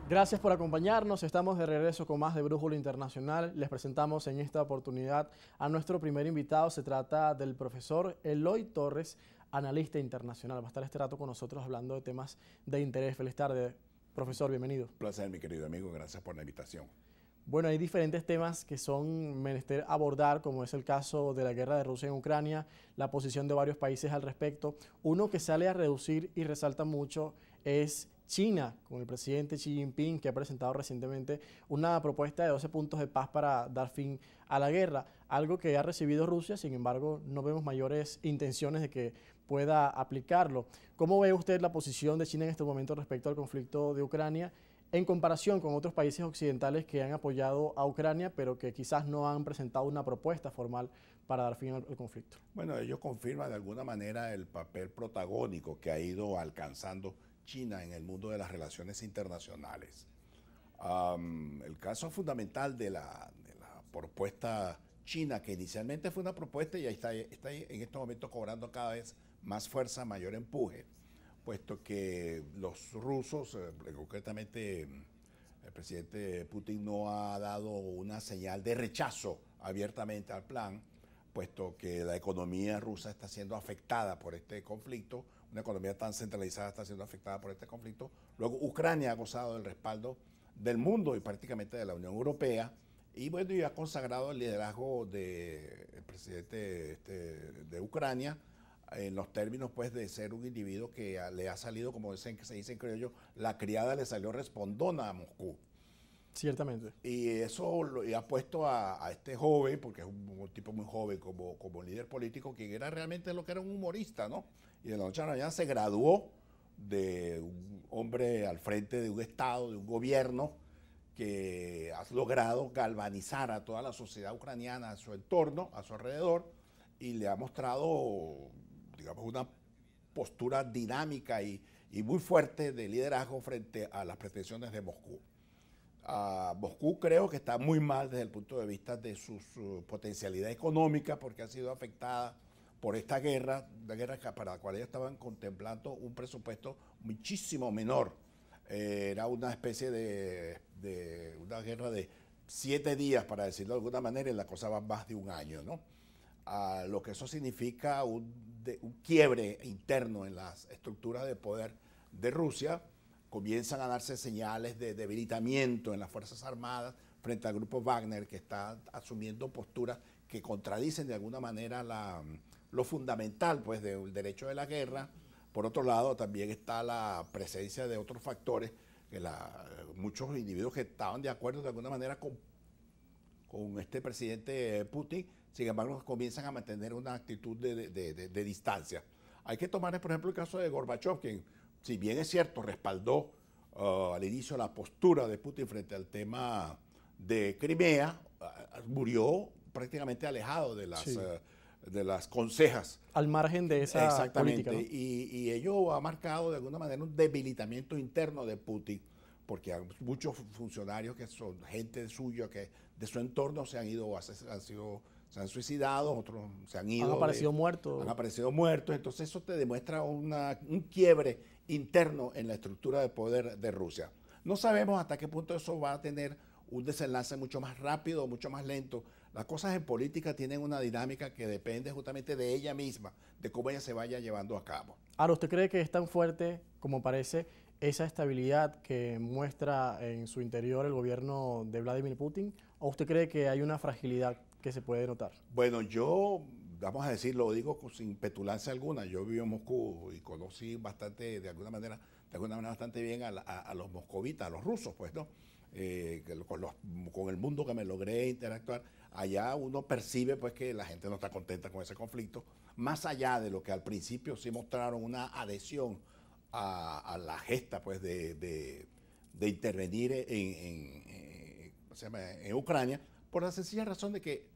Gracias por acompañarnos. Estamos de regreso con más de Brújula Internacional. Les presentamos en esta oportunidad a nuestro primer invitado. Se trata del profesor Eloy Torres, analista internacional. Va a estar este rato con nosotros hablando de temas de interés. Feliz tarde, profesor. Bienvenido. Un placer, mi querido amigo. Gracias por la invitación. Bueno, hay diferentes temas que son menester abordar, como es el caso de la guerra de Rusia en Ucrania, la posición de varios países al respecto. Uno que sale a reducir y resalta mucho es China, con el presidente Xi Jinping, que ha presentado recientemente una propuesta de 12 puntos de paz para dar fin a la guerra, algo que ha recibido Rusia. Sin embargo, no vemos mayores intenciones de que pueda aplicarlo. ¿Cómo ve usted la posición de China en este momento respecto al conflicto de Ucrania, en comparación con otros países occidentales que han apoyado a Ucrania, pero que quizás no han presentado una propuesta formal para dar fin al conflicto? Bueno, ello confirma de alguna manera el papel protagónico que ha ido alcanzando China en el mundo de las relaciones internacionales. El caso fundamental de la propuesta china, que inicialmente fue una propuesta y ahí está en este momento cobrando cada vez más fuerza, mayor empuje, puesto que los rusos, concretamente el presidente Putin, no ha dado una señal de rechazo abiertamente al plan, puesto que la economía rusa está siendo afectada por este conflicto, una economía tan centralizada está siendo afectada por este conflicto. Luego Ucrania ha gozado del respaldo del mundo y prácticamente de la Unión Europea, y bueno, y ha consagrado el liderazgo del presidente de Ucrania, en los términos pues de ser un individuo que le ha salido, como dicen, que se dice en criollo, la criada le salió respondona a Moscú. Ciertamente. Y eso ha puesto a este joven, porque es un tipo muy joven como líder político, quien era realmente lo que era un humorista, ¿no? Y de la noche a la mañana se graduó de un hombre al frente de un Estado, de un gobierno, que ha logrado galvanizar a toda la sociedad ucraniana a su entorno, a su alrededor, y le ha mostrado, digamos, una postura dinámica y muy fuerte de liderazgo frente a las pretensiones de Moscú. Moscú creo que está muy mal desde el punto de vista de su potencialidad económica, porque ha sido afectada por esta guerra, una guerra para la cual ellos estaban contemplando un presupuesto muchísimo menor. Era una especie de una guerra de 7 días, para decirlo de alguna manera, y la cosa va más de un año, ¿no? Lo que eso significa un quiebre interno en las estructuras de poder de Rusia. Comienzan a darse señales de debilitamiento en las Fuerzas Armadas frente al grupo Wagner, que está asumiendo posturas que contradicen de alguna manera lo fundamental pues, del derecho de la guerra. Por otro lado, también está la presencia de otros factores, que muchos individuos que estaban de acuerdo de alguna manera con este presidente Putin, sin embargo, comienzan a mantener una actitud de distancia. Hay que tomar, por ejemplo, el caso de Gorbachev, quien, si bien es cierto, respaldó al inicio la postura de Putin frente al tema de Crimea, murió prácticamente alejado Sí. de las consejas. Al margen de esa Exactamente, política, ¿no? y ello ha marcado de alguna manera un debilitamiento interno de Putin, porque hay muchos funcionarios que son gente suya, que de su entorno se han ido, se han suicidado, otros se han ido. Han aparecido muertos. Han aparecido muertos, entonces eso te demuestra un quiebre interno en la estructura de poder de Rusia. No sabemos hasta qué punto eso va a tener un desenlace mucho más rápido, mucho más lento. Las cosas en política tienen una dinámica que depende justamente de ella misma, de cómo ella se vaya llevando a cabo. Ahora, ¿usted cree que es tan fuerte como parece esa estabilidad que muestra en su interior el gobierno de Vladimir Putin? ¿O usted cree que hay una fragilidad que se puede notar? Bueno, yo, vamos a decir, lo digo sin petulancia alguna, yo viví en Moscú y conocí bastante, de alguna manera bastante bien a los moscovitas, a los rusos, pues, ¿no? Con el mundo que me logré interactuar, allá uno percibe pues que la gente no está contenta con ese conflicto, más allá de lo que al principio sí mostraron una adhesión a la gesta pues de intervenir en Ucrania, por la sencilla razón de que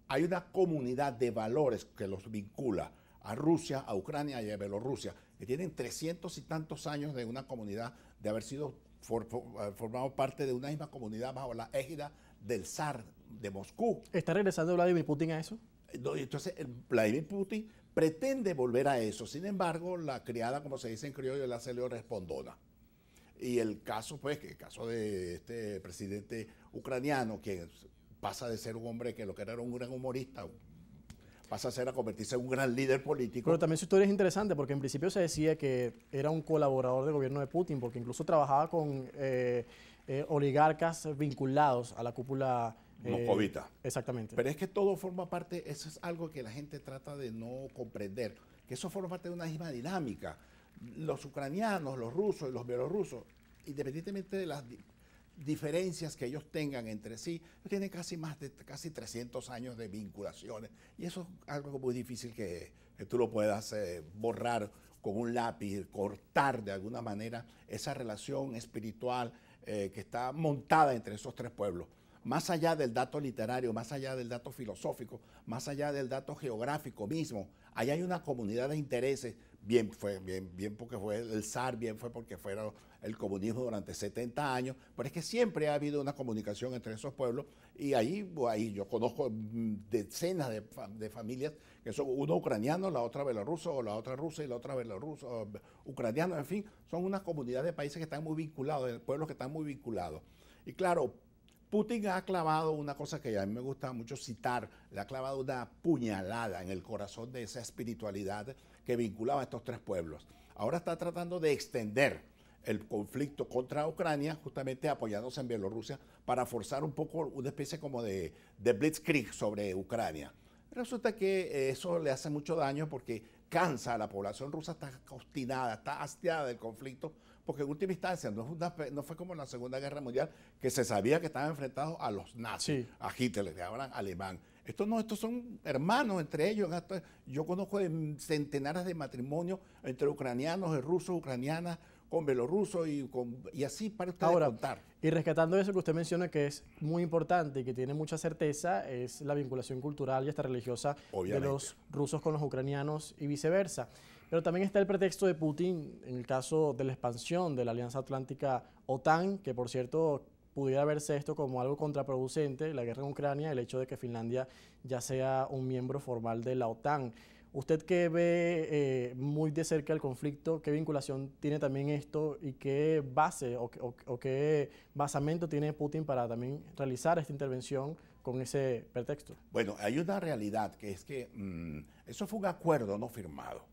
hay una comunidad de valores que los vincula a Rusia, a Ucrania y a Bielorrusia, que tienen 300 y tantos años de una comunidad, de haber sido formado parte de una misma comunidad bajo la égida del zar de Moscú. ¿Está regresando Vladimir Putin a eso? Entonces, Vladimir Putin pretende volver a eso. Sin embargo, la criada, como se dice en criollo, la salió respondona. Y el caso, pues, que el caso de este presidente ucraniano, que pasa de ser un hombre que lo que era un gran humorista, pasa a convertirse en un gran líder político. Pero también su historia es interesante porque en principio se decía que era un colaborador del gobierno de Putin, porque incluso trabajaba con oligarcas vinculados a la cúpula moscovita. Exactamente. Pero es que todo forma parte, eso es algo que la gente trata de no comprender, que eso forma parte de una misma dinámica. Los ucranianos, los rusos y los bielorrusos, independientemente de las diferencias que ellos tengan entre sí, tienen casi 300 años de vinculaciones. Y eso es algo muy difícil que tú lo puedas borrar con un lápiz, cortar de alguna manera esa relación espiritual que está montada entre esos tres pueblos. Más allá del dato literario, más allá del dato filosófico, más allá del dato geográfico mismo, allá hay una comunidad de intereses, bien porque fue el zar, bien fue porque fue el comunismo durante 70 años, pero es que siempre ha habido una comunicación entre esos pueblos y ahí yo conozco decenas de familias que son uno ucraniano, la otra bielorruso, o la otra rusa y la otra bielorruso, ucraniano, en fin, son una comunidad de países que están muy vinculados, de pueblos que están muy vinculados. Y claro, Putin ha clavado una cosa que a mí me gusta mucho citar, le ha clavado una puñalada en el corazón de esa espiritualidad que vinculaba a estos tres pueblos. Ahora está tratando de extender el conflicto contra Ucrania, justamente apoyándose en Bielorrusia, para forzar un poco una especie como de blitzkrieg sobre Ucrania. Resulta que eso le hace mucho daño porque cansa a la población rusa, está obstinada, está hastiada del conflicto, porque en última instancia no fue como en la Segunda Guerra Mundial, que se sabía que estaban enfrentados a los nazis, sí, a Hitler, que hablan alemán. Estos son hermanos entre ellos. Yo conozco centenares de matrimonios entre ucranianos y rusos, ucranianas, con bielorrusos y así para ustedes contar. Y rescatando eso que usted menciona que es muy importante y que tiene mucha certeza, es la vinculación cultural y hasta religiosa de los rusos con los ucranianos y viceversa. Pero también está el pretexto de Putin en el caso de la expansión de la Alianza Atlántica OTAN, que por cierto pudiera verse esto como algo contraproducente, la guerra en Ucrania, el hecho de que Finlandia ya sea un miembro formal de la OTAN. Usted que ve muy de cerca el conflicto, ¿qué vinculación tiene también esto y qué base o qué basamento tiene Putin para también realizar esta intervención con ese pretexto? Bueno, hay una realidad que es que eso fue un acuerdo no firmado,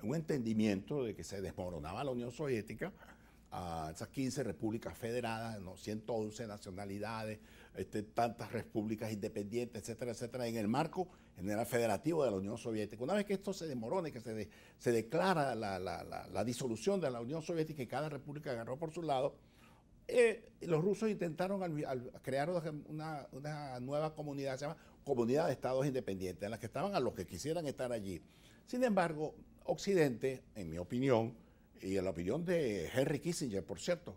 un entendimiento de que se desmoronaba la Unión Soviética, esas 15 repúblicas federadas, ¿no? 111 nacionalidades, tantas repúblicas independientes, etcétera, etcétera, en el marco general federativo de la Unión Soviética. Una vez que esto se desmorona y que se declara la disolución de la Unión Soviética y cada república agarró por su lado, los rusos intentaron crear una nueva comunidad, se llama Comunidad de Estados Independientes, en la que estaban a los que quisieran estar allí. Sin embargo, Occidente, en mi opinión, y en la opinión de Henry Kissinger, por cierto,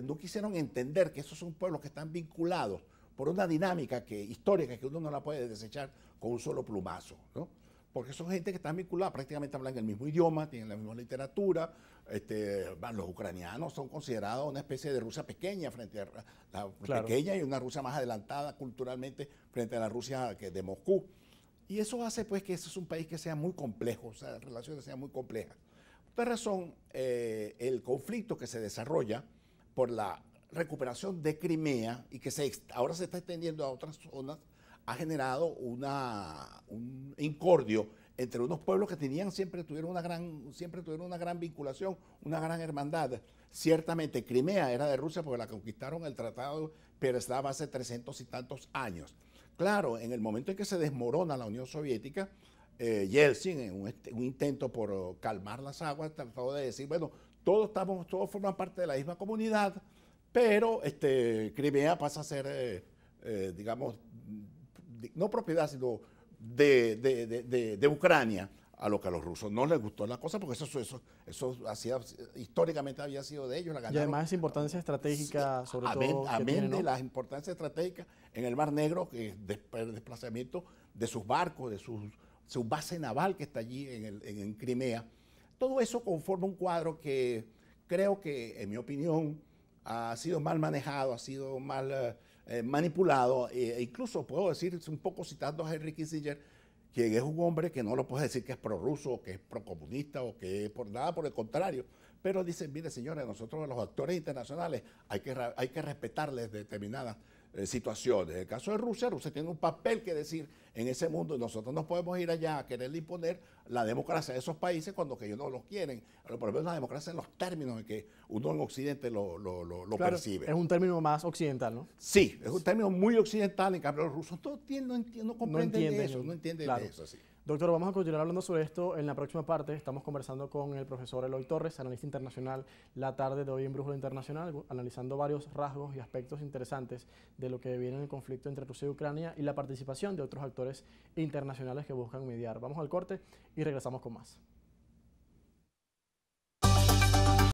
no quisieron entender que esos son pueblos que están vinculados por una dinámica histórica que uno no la puede desechar con un solo plumazo, ¿no? Porque son gente que están vinculadas, prácticamente hablan el mismo idioma, tienen la misma literatura. Los ucranianos son considerados una especie de Rusia pequeña frente a la pequeña y una Rusia más adelantada culturalmente frente a la Rusia de Moscú. Y eso hace pues que eso es un país que sea muy complejo, o sea, las relaciones sean muy complejas. Por esta razón, el conflicto que se desarrolla por la recuperación de Crimea y que ahora se está extendiendo a otras zonas, ha generado un incordio entre unos pueblos que siempre tuvieron una gran vinculación, una gran hermandad. Ciertamente Crimea era de Rusia porque la conquistaron el Tratado Pereslav hace 300 y tantos años. Claro, en el momento en que se desmorona la Unión Soviética, Yeltsin, en un intento por calmar las aguas, trató de decir, bueno, todos forman parte de la misma comunidad, pero Crimea pasa a ser, digamos, no propiedad, sino de Ucrania, a lo que a los rusos no les gustó la cosa, porque eso históricamente había sido de ellos. Y además es importancia estratégica, sobre todo. Amén de la importancia estratégica en el Mar Negro, que el desplazamiento de sus barcos, de su base naval que está allí en Crimea. Todo eso conforma un cuadro que creo que, en mi opinión, ha sido mal manejado, ha sido mal manipulado, e incluso puedo decir, un poco citando a Henry Kissinger, quien es un hombre que no lo puede decir que es prorruso, o que es procomunista, o que es por nada, por el contrario, pero dicen, mire señores, nosotros los actores internacionales hay que respetarles determinadas situaciones. En el caso de Rusia, Rusia tiene un papel que decir en ese mundo y nosotros no podemos ir allá a quererle imponer la democracia a esos países cuando que ellos no los quieren. Pero por lo menos la democracia en los términos en que uno en Occidente lo claro, percibe. Es un término más occidental, ¿no? Sí, es un término muy occidental, en cambio los rusos no comprenden eso, no entienden claro. eso. Sí. Doctor, vamos a continuar hablando sobre esto en la próxima parte. Estamos conversando con el profesor Eloy Torres, analista internacional, la tarde de hoy en Brújula Internacional, analizando varios rasgos y aspectos interesantes de lo que viene en el conflicto entre Rusia y Ucrania y la participación de otros actores internacionales que buscan mediar. Vamos al corte y regresamos con más.